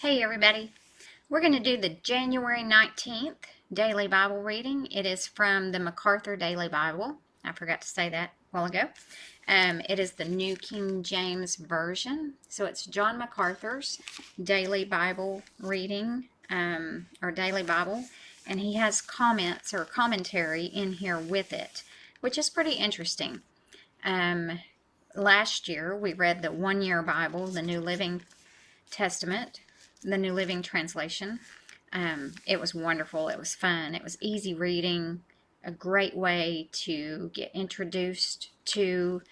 Hey everybody, we're going to do the January 19th daily Bible reading. It is from the MacArthur Daily Bible. I forgot to say that a while ago. It is the New King James Version. So it's John MacArthur's daily Bible reading, or daily Bible. And he has comments or commentary in here with it, which is pretty interesting. Last year we read the one-year Bible, the New Living Testament, the New Living Translation. It was wonderful. It was fun. It was easy reading, a great way to get introduced to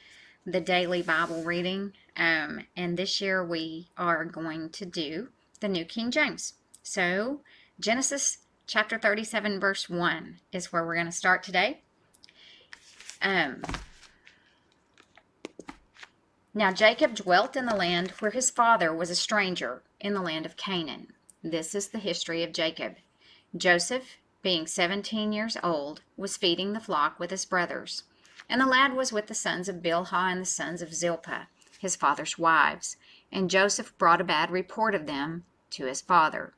the daily Bible reading. And this year we are going to do the New King James. So Genesis chapter 37 verse 1 is where we're going to start today. Now Jacob dwelt in the land where his father was a stranger, in the land of Canaan. This is the history of Jacob. Joseph, being 17 years old, was feeding the flock with his brothers. And the lad was with the sons of Bilhah and the sons of Zilpah, his father's wives. And Joseph brought a bad report of them to his father.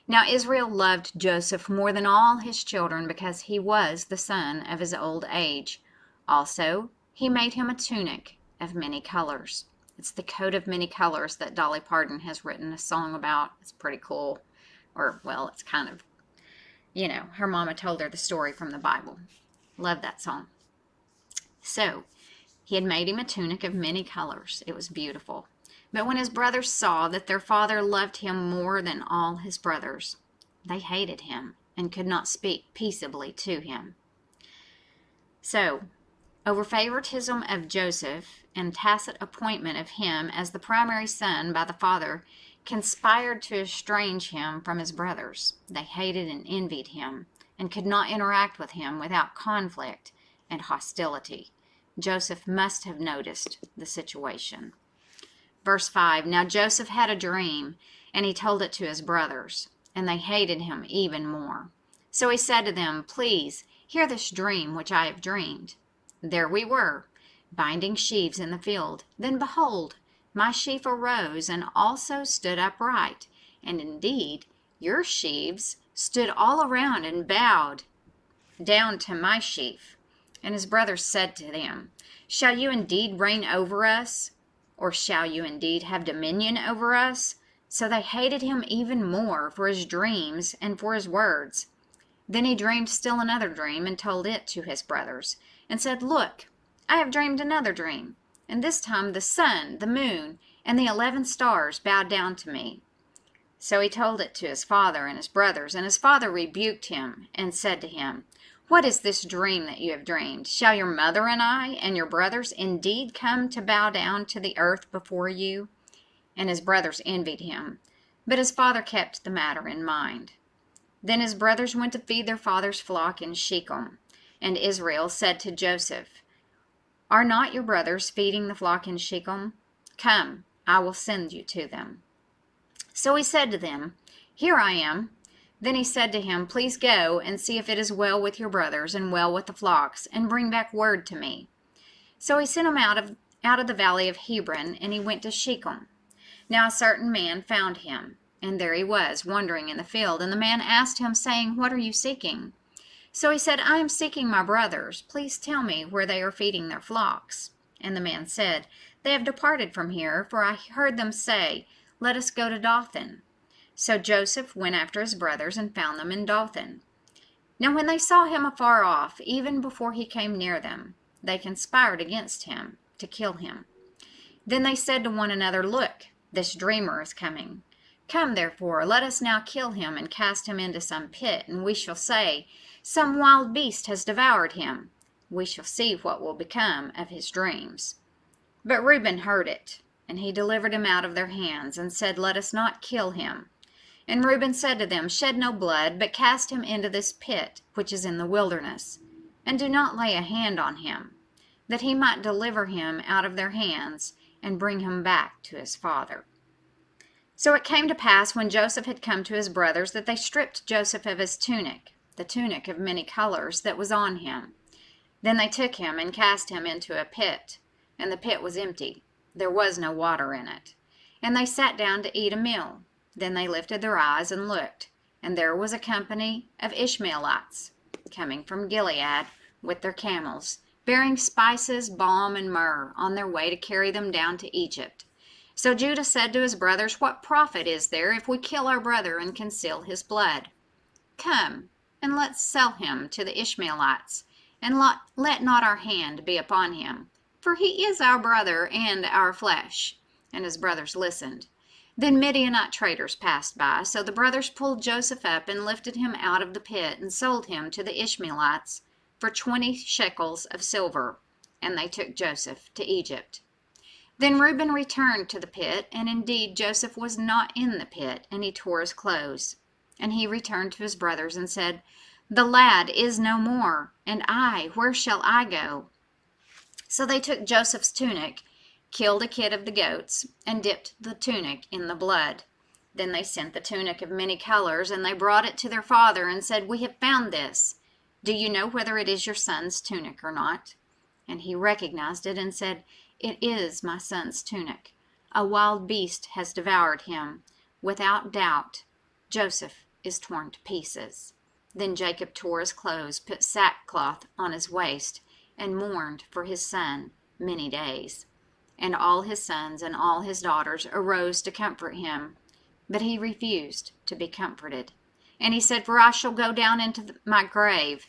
Now Israel loved Joseph more than all his children, because he was the son of his old age. Also, he made him a tunic of many colors. It's the coat of many colors that Dolly Parton has written a song about. It's pretty cool. Or, well, it's kind of, her mama told her the story from the Bible. Love that song. So, he had made him a tunic of many colors. It was beautiful. But when his brothers saw that their father loved him more than all his brothers, they hated him and could not speak peaceably to him. So, over favoritism of Joseph and tacit appointment of him as the primary son by the father conspired to estrange him from his brothers. They hated and envied him and could not interact with him without conflict and hostility. Joseph must have noticed the situation. Verse 5, Now Joseph had a dream, and he told it to his brothers, and they hated him even more. So he said to them, Please, hear this dream which I have dreamed. There we were, binding sheaves in the field. Then behold, my sheaf arose and also stood upright. And indeed, your sheaves stood all around and bowed down to my sheaf. And his brothers said to them, Shall you indeed reign over us? Or shall you indeed have dominion over us? So they hated him even more for his dreams and for his words. Then he dreamed still another dream and told it to his brothers, and said, Look, I have dreamed another dream, and this time the sun, the moon, and the 11 stars bowed down to me. So he told it to his father and his brothers, and his father rebuked him and said to him, What is this dream that you have dreamed? Shall your mother and I and your brothers indeed come to bow down to the earth before you? And his brothers envied him, but his father kept the matter in mind. Then his brothers went to feed their father's flock in Shechem. And Israel said to Joseph, Are not your brothers feeding the flock in Shechem? Come, I will send you to them. So he said to them, Here I am. Then he said to him, Please go and see if it is well with your brothers and well with the flocks, and bring back word to me. So he sent him out of the valley of Hebron, and he went to Shechem. Now a certain man found him, and there he was, wandering in the field. And the man asked him, saying, What are you seeking? So he said, I am seeking my brothers. Please tell me where they are feeding their flocks. And the man said, They have departed from here, for I heard them say, Let us go to Dothan. So Joseph went after his brothers and found them in Dothan. Now when they saw him afar off, even before he came near them, they conspired against him to kill him. Then they said to one another, Look, this dreamer is coming. Come, therefore, let us now kill him and cast him into some pit, and we shall say, Some wild beast has devoured him. We shall see what will become of his dreams. But Reuben heard it, and he delivered him out of their hands, and said, Let us not kill him. And Reuben said to them, Shed no blood, but cast him into this pit, which is in the wilderness, and do not lay a hand on him, that he might deliver him out of their hands, and bring him back to his father. So it came to pass, when Joseph had come to his brothers, that they stripped Joseph of his tunic, the tunic of many colors that was on him. Then they took him and cast him into a pit, and the pit was empty. There was no water in it. And they sat down to eat a meal. Then they lifted their eyes and looked, and there was a company of Ishmaelites coming from Gilead with their camels, bearing spices, balm, and myrrh, on their way to carry them down to Egypt. So Judah said to his brothers, "What profit is there if we kill our brother and conceal his blood? Come, and let's sell him to the Ishmaelites, and let not our hand be upon him, for he is our brother and our flesh." And his brothers listened. Then Midianite traders passed by, so the brothers pulled Joseph up and lifted him out of the pit and sold him to the Ishmaelites for 20 shekels of silver, and they took Joseph to Egypt. Then Reuben returned to the pit, and indeed Joseph was not in the pit, and he tore his clothes. And he returned to his brothers and said, "The lad is no more, and where shall I go?" So they took Joseph's tunic, killed a kid of the goats, and dipped the tunic in the blood. Then they sent the tunic of many colors, and they brought it to their father and said, "We have found this. Do you know whether it is your son's tunic or not?" And he recognized it and said, "It is my son's tunic. A wild beast has devoured him. Without doubt, Joseph is torn to pieces." Then Jacob tore his clothes, put sackcloth on his waist, and mourned for his son many days. And all his sons and all his daughters arose to comfort him, but he refused to be comforted. And he said, "For I shall go down into my grave,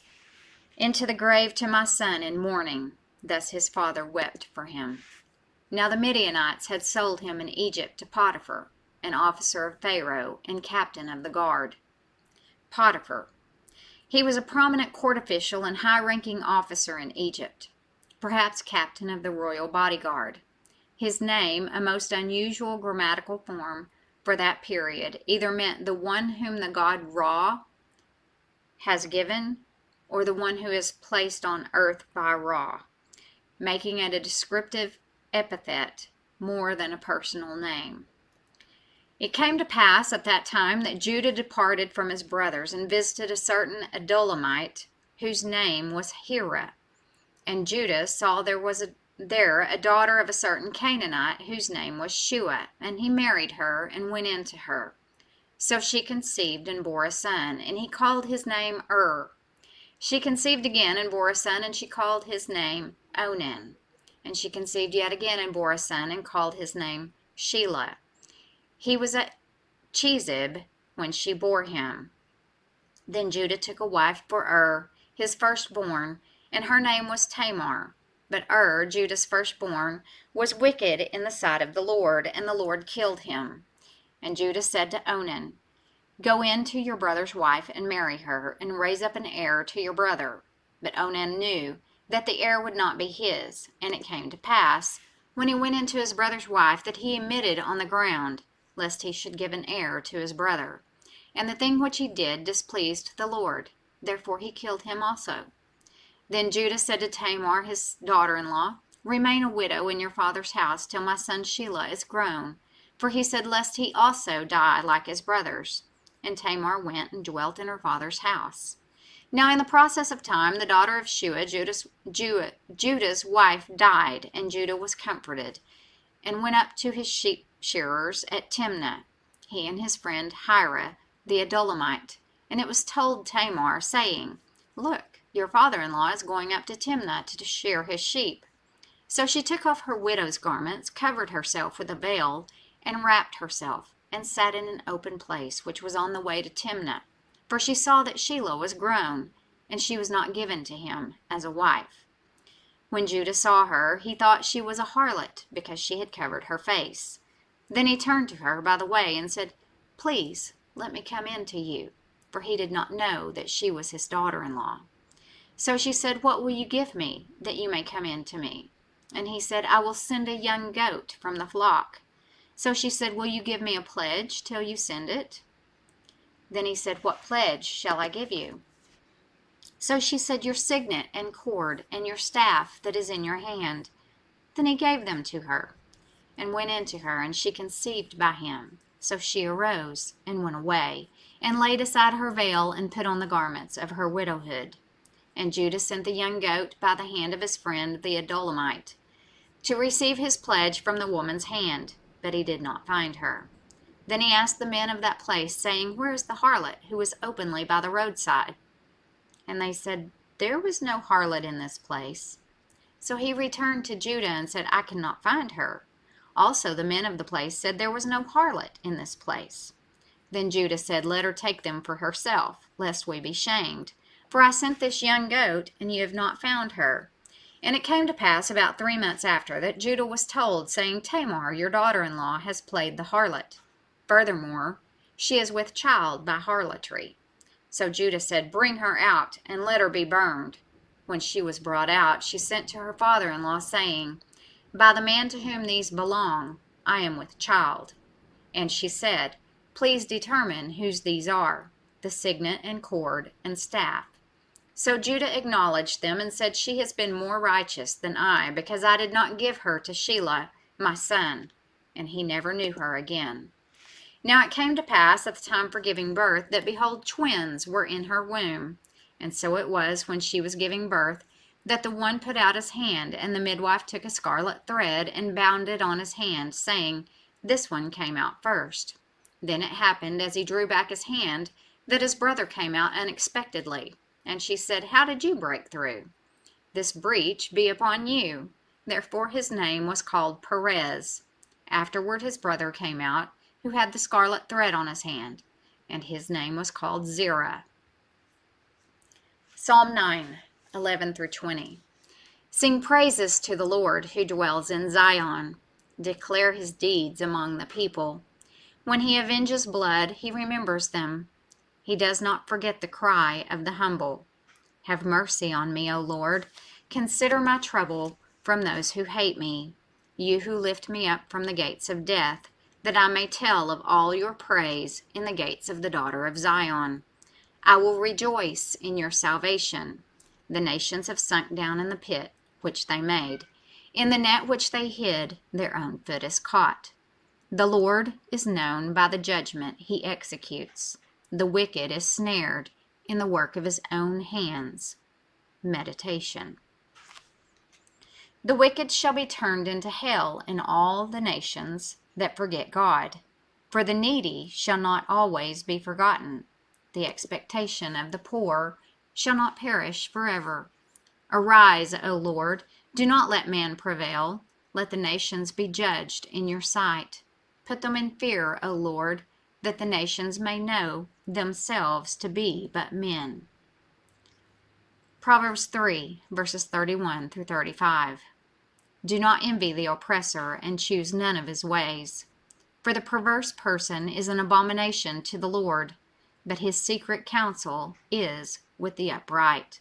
into the grave to my son in mourning." Thus his father wept for him. Now the Midianites had sold him in Egypt to Potiphar, an officer of Pharaoh and captain of the guard. Potiphar. He was a prominent court official and high-ranking officer in Egypt, perhaps captain of the royal bodyguard. His name, a most unusual grammatical form for that period, either meant the one whom the god Ra has given, or the one who is placed on earth by Ra, making it a descriptive epithet more than a personal name. It came to pass at that time that Judah departed from his brothers and visited a certain Edolamite whose name was Hira. And Judah saw there was there a daughter of a certain Canaanite whose name was Shua, and he married her and went in to her. So she conceived and bore a son, and he called his name She conceived again and bore a son, and she called his name Onan. And she conceived yet again and bore a son, and called his name Shelah. He was at Chezib when she bore him. Then Judah took a wife for his firstborn, and her name was Tamar. But Judah's firstborn, was wicked in the sight of the Lord, and the Lord killed him. And Judah said to Onan, "Go in to your brother's wife and marry her, and raise up an heir to your brother." But Onan knew that the heir would not be his. And it came to pass, when he went into his brother's wife, that he emitted on the ground, lest he should give an heir to his brother. And the thing which he did displeased the Lord. Therefore he killed him also. Then Judah said to Tamar, his daughter-in-law, "Remain a widow in your father's house till my son Shelah is grown." For he said, lest he also die like his brothers. And Tamar went and dwelt in her father's house. Now in the process of time, the daughter of Shua, Judah's wife, died, and Judah was comforted, and went up to his sheep shearers at Timnah, he and his friend Hira, the Edolamite. And it was told Tamar, saying, "Look, your father-in-law is going up to Timnah to shear his sheep." So she took off her widow's garments, covered herself with a veil, and wrapped herself, and sat in an open place which was on the way to Timnah. For she saw that Shelah was grown, and she was not given to him as a wife. When Judah saw her, he thought she was a harlot, because she had covered her face. Then he turned to her by the way and said, "Please, let me come in to you," for he did not know that she was his daughter-in-law. So she said, "What will you give me, that you may come in to me?" And he said, "I will send a young goat from the flock." So she said, "Will you give me a pledge till you send it?" Then he said, "What pledge shall I give you?" So she said, "Your signet and cord, and your staff that is in your hand." Then he gave them to her, and went in to her, and she conceived by him. So she arose, and went away, and laid aside her veil, and put on the garments of her widowhood. And Judah sent the young goat by the hand of his friend the Edolamite, to receive his pledge from the woman's hand, but he did not find her. Then he asked the men of that place, saying, Where is the harlot who was openly by the roadside? And they said, There was no harlot in this place. So he returned to Judah and said, I cannot find her. Also the men of the place said, There was no harlot in this place. Then Judah said, Let her take them for herself, lest we be shamed. For I sent this young goat, and you have not found her. And it came to pass about 3 months after that Judah was told, saying, Tamar, your daughter-in-law, has played the harlot. Furthermore, she is with child by harlotry. So Judah said, Bring her out, and let her be burned. When she was brought out, she sent to her father-in-law, saying, By the man to whom these belong, I am with child. And she said, Please determine whose these are, the signet and cord and staff. So Judah acknowledged them and said, She has been more righteous than I, because I did not give her to Shelah, my son. And he never knew her again. Now it came to pass at the time for giving birth, that behold, twins were in her womb. And so it was, when she was giving birth, that the one put out his hand, and the midwife took a scarlet thread and bound it on his hand, saying, This one came out first. Then it happened, as he drew back his hand, that his brother came out unexpectedly. And she said, How did you break through? This breach be upon you. Therefore his name was called Perez. Afterward his brother came out, who had the scarlet thread on his hand, and his name was called Zerah. Psalm 9, 11 through 20. Sing praises to the Lord who dwells in Zion. Declare his deeds among the people. When he avenges blood, he remembers them. He does not forget the cry of the humble. Have mercy on me, O Lord. Consider my trouble from those who hate me. You who lift me up from the gates of death, that I may tell of all your praise in the gates of the daughter of Zion. I will rejoice in your salvation. The nations have sunk down in the pit which they made. In the net which they hid, their own foot is caught. The Lord is known by the judgment he executes. The wicked is snared in the work of his own hands. Meditation. The wicked shall be turned into hell in all the nations that forget God. For the needy shall not always be forgotten. The expectation of the poor shall not perish forever. Arise, O Lord, do not let man prevail. Let the nations be judged in your sight. Put them in fear, O Lord, that the nations may know themselves to be but men. Proverbs 3, verses 31 through 35. Do not envy the oppressor, and choose none of his ways. For the perverse person is an abomination to the Lord, but his secret counsel is with the upright.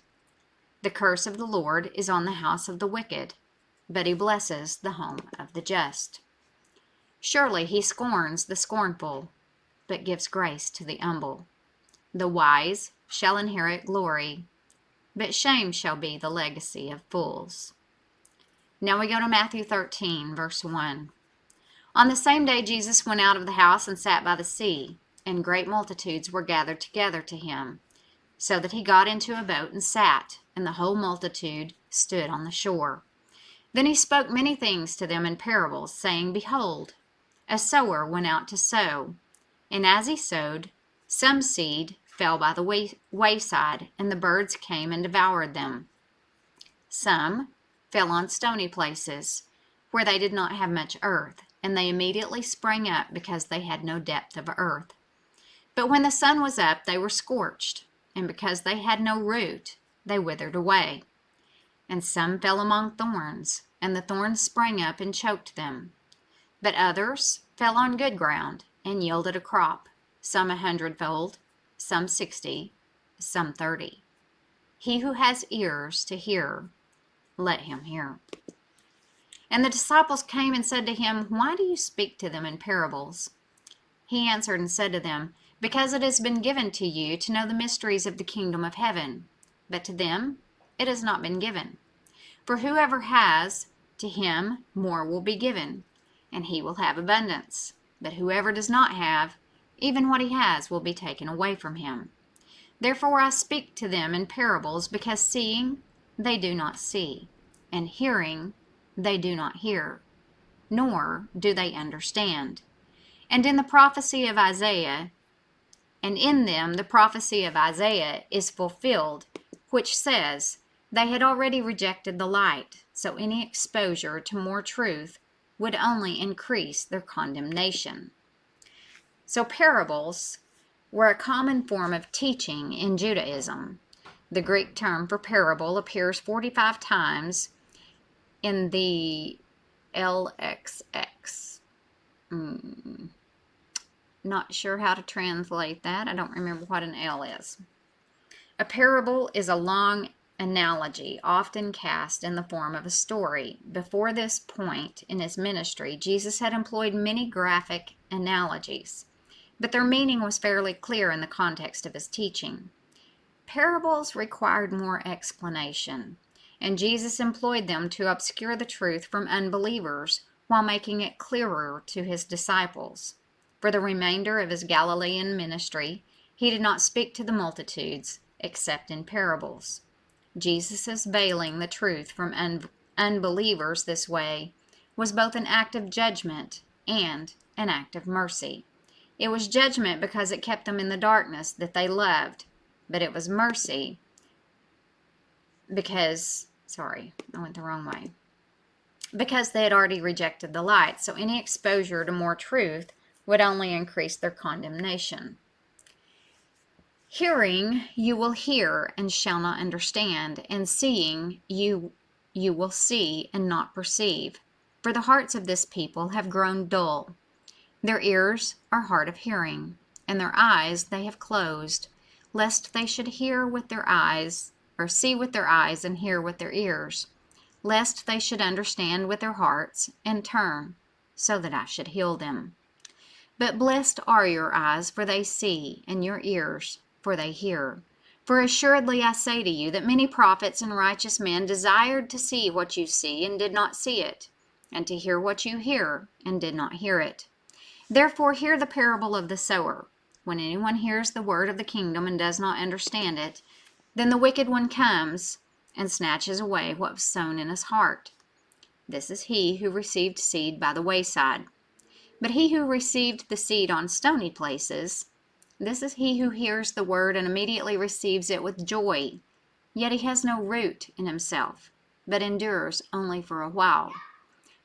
The curse of the Lord is on the house of the wicked, but he blesses the home of the just. Surely he scorns the scornful, but gives grace to the humble. The wise shall inherit glory, but shame shall be the legacy of fools. Now we go to Matthew 13, verse 1. On the same day Jesus went out of the house and sat by the sea, and great multitudes were gathered together to him, so that he got into a boat and sat, and the whole multitude stood on the shore. Then he spoke many things to them in parables, saying, Behold, a sower went out to sow, and as he sowed, some seed fell by the wayside, and the birds came and devoured them. Some fell on stony places, where they did not have much earth, and they immediately sprang up because they had no depth of earth. But when the sun was up, they were scorched, and because they had no root, they withered away. And some fell among thorns, and the thorns sprang up and choked them. But others fell on good ground, and yielded a crop, some 100-fold, some 60, some 30. He who has ears to hear, let him hear. And the disciples came and said to him, Why do you speak to them in parables? He answered and said to them, Because it has been given to you to know the mysteries of the kingdom of heaven, but to them it has not been given. For whoever has, to him more will be given, and he will have abundance. But whoever does not have, even what he has will be taken away from him. Therefore I speak to them in parables, because seeing they do not see, and hearing they do not hear, nor do they understand. And in the prophecy of Isaiah, and in them the prophecy of Isaiah is fulfilled, which says, they had already rejected the light, so any exposure to more truth would only increase their condemnation. So parables were a common form of teaching in Judaism. The Greek term for parable appears 45 times in the LXX. Not sure how to translate that. I don't remember what an L is. A parable is a long analogy, often cast in the form of a story. Before this point in his ministry, Jesus had employed many graphic analogies, but their meaning was fairly clear in the context of his teaching. Parables required more explanation, and Jesus employed them to obscure the truth from unbelievers while making it clearer to his disciples. For the remainder of his Galilean ministry, he did not speak to the multitudes except in parables. Jesus' veiling the truth from unbelievers this way was both an act of judgment and an act of mercy. It was judgment because it kept them in the darkness that they loved, but it was mercy because, because they had already rejected the light, so any exposure to more truth would only increase their condemnation. Hearing, you will hear and shall not understand, and seeing, you will see and not perceive. For the hearts of this people have grown dull. Their ears are hard of hearing, and their eyes they have closed, lest they should hear with their eyes, or see with their eyes and hear with their ears, lest they should understand with their hearts and turn, so that I should heal them. But blessed are your eyes, for they see, and your ears, for they hear. For assuredly I say to you that many prophets and righteous men desired to see what you see and did not see it, and to hear what you hear and did not hear it. Therefore hear the parable of the sower. When anyone hears the word of the kingdom and does not understand it, then the wicked one comes and snatches away what was sown in his heart. This is he who received seed by the wayside. But he who received the seed on stony places, this is he who hears the word and immediately receives it with joy. Yet he has no root in himself, but endures only for a while.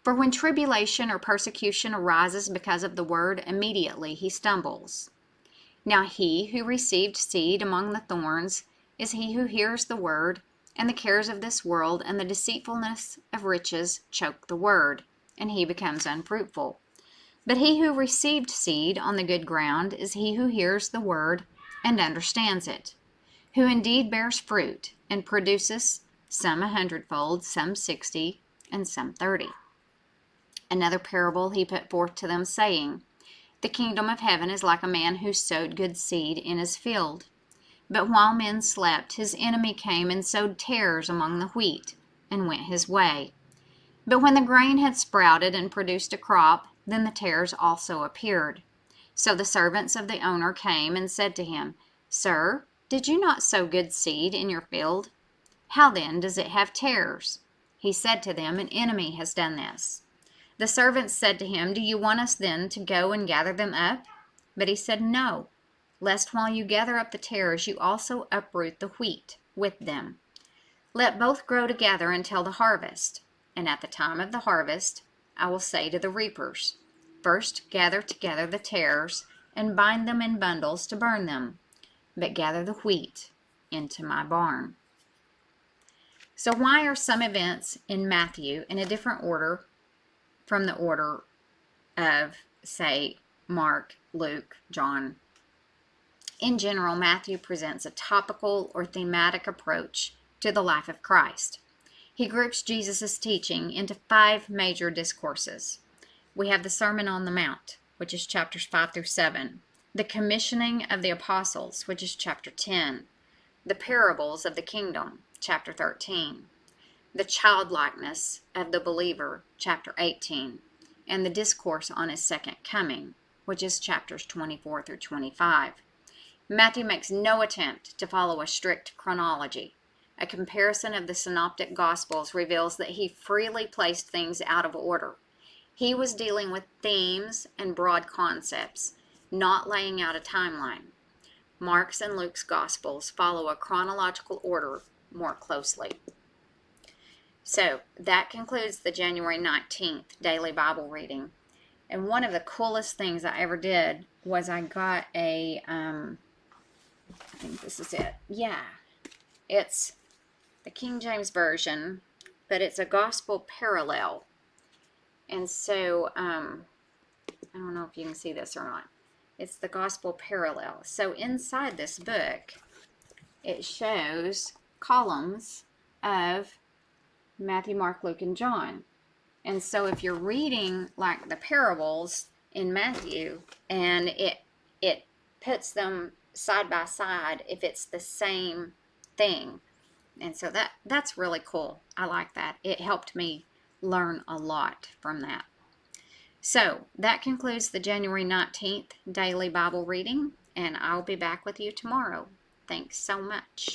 For when tribulation or persecution arises because of the word, immediately he stumbles. Now he who received seed among the thorns is he who hears the word, and the cares of this world and the deceitfulness of riches choke the word, and he becomes unfruitful. But he who received seed on the good ground is he who hears the word and understands it, who indeed bears fruit and produces some 100-fold, some 60, and some 30. Another parable he put forth to them, saying, The kingdom of heaven is like a man who sowed good seed in his field. But while men slept, his enemy came and sowed tares among the wheat, and went his way. But when the grain had sprouted and produced a crop, then the tares also appeared. So the servants of the owner came and said to him, Sir, did you not sow good seed in your field? How then does it have tares? He said to them, An enemy has done this. The servants said to him, Do you want us then to go and gather them up? But he said, No, lest while you gather up the tares, you also uproot the wheat with them. Let both grow together until the harvest. And at the time of the harvest, I will say to the reapers, First gather together the tares, and bind them in bundles to burn them, but gather the wheat into my barn. So why are some events in Matthew in a different order from the order of, say, Mark, Luke, John? In general, Matthew presents a topical or thematic approach to the life of Christ. He groups Jesus' teaching into 5 major discourses. We have the Sermon on the Mount, which is chapters 5 through 7. The commissioning of the apostles, which is chapter 10. The parables of the kingdom, chapter 13. The childlikeness of the believer, chapter 18. And the discourse on his second coming, which is chapters 24 through 25. Matthew makes no attempt to follow a strict chronology. A comparison of the synoptic gospels reveals that he freely placed things out of order. He was dealing with themes and broad concepts, not laying out a timeline. Mark's and Luke's Gospels follow a chronological order more closely. So that concludes the January 19th daily Bible reading. And one of the coolest things I ever did was I got a, I think this is it. Yeah, it's the King James Version, but it's a gospel parallel. And so, I don't know if you can see this or not. It's the gospel parallel. So inside this book, it shows columns of Matthew, Mark, Luke, and John. And so if you're reading like the parables in Matthew, and it puts them side by side if it's the same thing. And so that's really cool. I like that. It helped me learn a lot from that. So that concludes the January 19th daily Bible reading, and I'll be back with you tomorrow. Thanks so much.